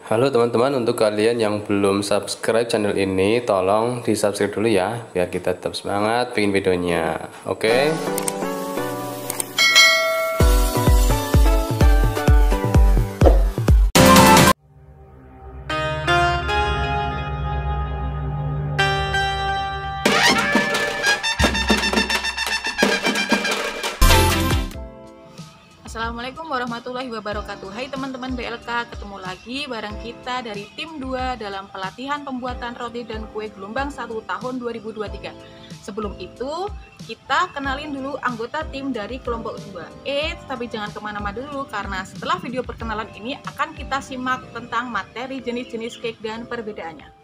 Halo teman-teman, untuk kalian yang belum subscribe channel ini, tolong di subscribe dulu ya, biar kita tetap semangat bikin videonya. Oke? Assalamualaikum warahmatullahi wabarakatuh. Hai teman-teman BLK, ketemu lagi bareng kita dari tim 2 dalam pelatihan pembuatan roti dan kue gelombang 1 tahun 2023. Sebelum itu, kita kenalin dulu anggota tim dari kelompok 2. Tapi jangan kemana-mana dulu, karena setelah video perkenalan ini akan kita simak tentang materi jenis-jenis cake dan perbedaannya.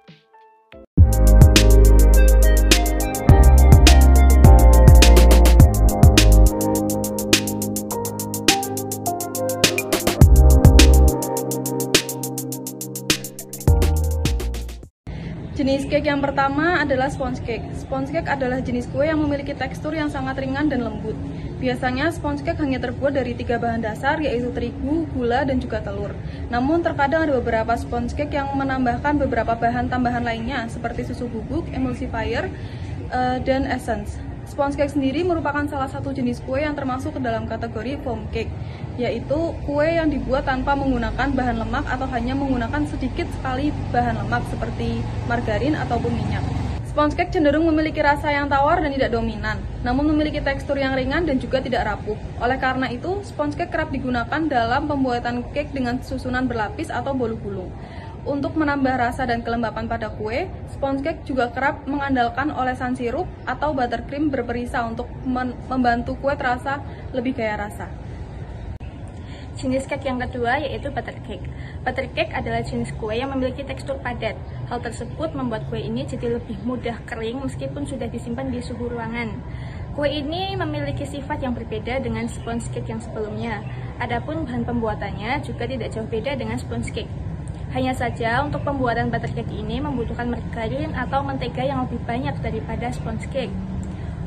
Jenis cake yang pertama adalah sponge cake. Sponge cake adalah jenis kue yang memiliki tekstur yang sangat ringan dan lembut. Biasanya sponge cake hanya terbuat dari 3 bahan dasar, yaitu terigu, gula, dan juga telur. Namun terkadang ada beberapa sponge cake yang menambahkan beberapa bahan tambahan lainnya, seperti susu bubuk, emulsifier, dan essence. Sponge cake sendiri merupakan salah satu jenis kue yang termasuk ke dalam kategori foam cake, yaitu kue yang dibuat tanpa menggunakan bahan lemak atau hanya menggunakan sedikit sekali bahan lemak seperti margarin ataupun minyak. Sponge cake cenderung memiliki rasa yang tawar dan tidak dominan, namun memiliki tekstur yang ringan dan juga tidak rapuh. Oleh karena itu, sponge cake kerap digunakan dalam pembuatan cake dengan susunan berlapis atau bolu gulung. Untuk menambah rasa dan kelembapan pada kue, sponge cake juga kerap mengandalkan olesan sirup atau buttercream berperisa untuk membantu kue terasa lebih kaya rasa. Jenis cake yang kedua yaitu butter cake. Butter cake adalah jenis kue yang memiliki tekstur padat. Hal tersebut membuat kue ini jadi lebih mudah kering meskipun sudah disimpan di suhu ruangan. Kue ini memiliki sifat yang berbeda dengan sponge cake yang sebelumnya. Adapun bahan pembuatannya juga tidak jauh beda dengan sponge cake. Hanya saja untuk pembuatan butter cake ini membutuhkan margarin atau mentega yang lebih banyak daripada sponge cake.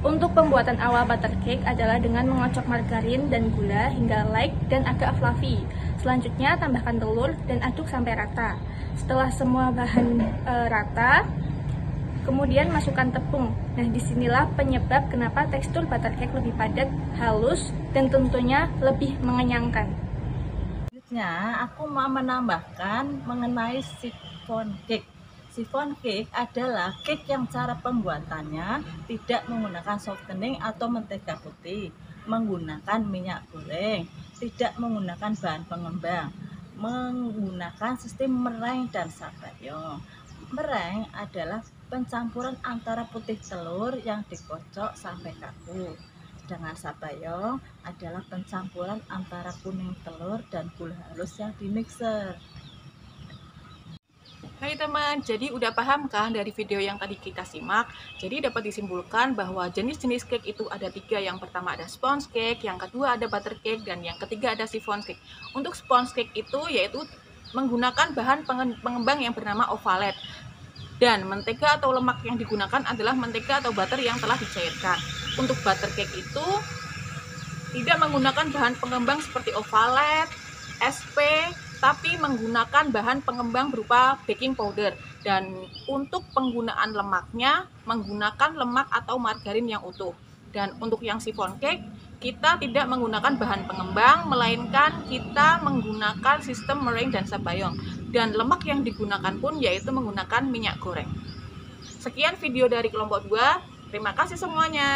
Untuk pembuatan awal butter cake adalah dengan mengocok margarin dan gula hingga light dan agak fluffy. Selanjutnya tambahkan telur dan aduk sampai rata. Setelah semua bahan rata, kemudian masukkan tepung. Nah, disinilah penyebab kenapa tekstur butter cake lebih padat, halus, dan tentunya lebih mengenyangkan. Selanjutnya, aku mau menambahkan mengenai chiffon cake. Chiffon cake adalah cake yang cara pembuatannya tidak menggunakan softening atau mentega putih, menggunakan minyak goreng, tidak menggunakan bahan pengembang, menggunakan sistem meringue dan sabayong. Meringue adalah pencampuran antara putih telur yang dikocok sampai kaku. Dengan sabayong adalah pencampuran antara kuning telur dan gula halus yang dimixer. Hai teman, jadi udah paham kan dari video yang tadi kita simak? Jadi dapat disimpulkan bahwa jenis-jenis cake itu ada 3. Yang pertama ada sponge cake, yang kedua ada butter cake, dan yang ketiga ada chiffon cake. Untuk sponge cake itu yaitu menggunakan bahan pengembang yang bernama ovalet. Dan mentega atau lemak yang digunakan adalah mentega atau butter yang telah dicairkan. Untuk butter cake itu tidak menggunakan bahan pengembang seperti ovalet, SP, tapi menggunakan bahan pengembang berupa baking powder. Dan untuk penggunaan lemaknya menggunakan lemak atau margarin yang utuh. Dan untuk yang chiffon cake, kita tidak menggunakan bahan pengembang, melainkan kita menggunakan sistem meringue dan sabayong. Dan lemak yang digunakan pun yaitu menggunakan minyak goreng. Sekian video dari kelompok 2. Terima kasih semuanya.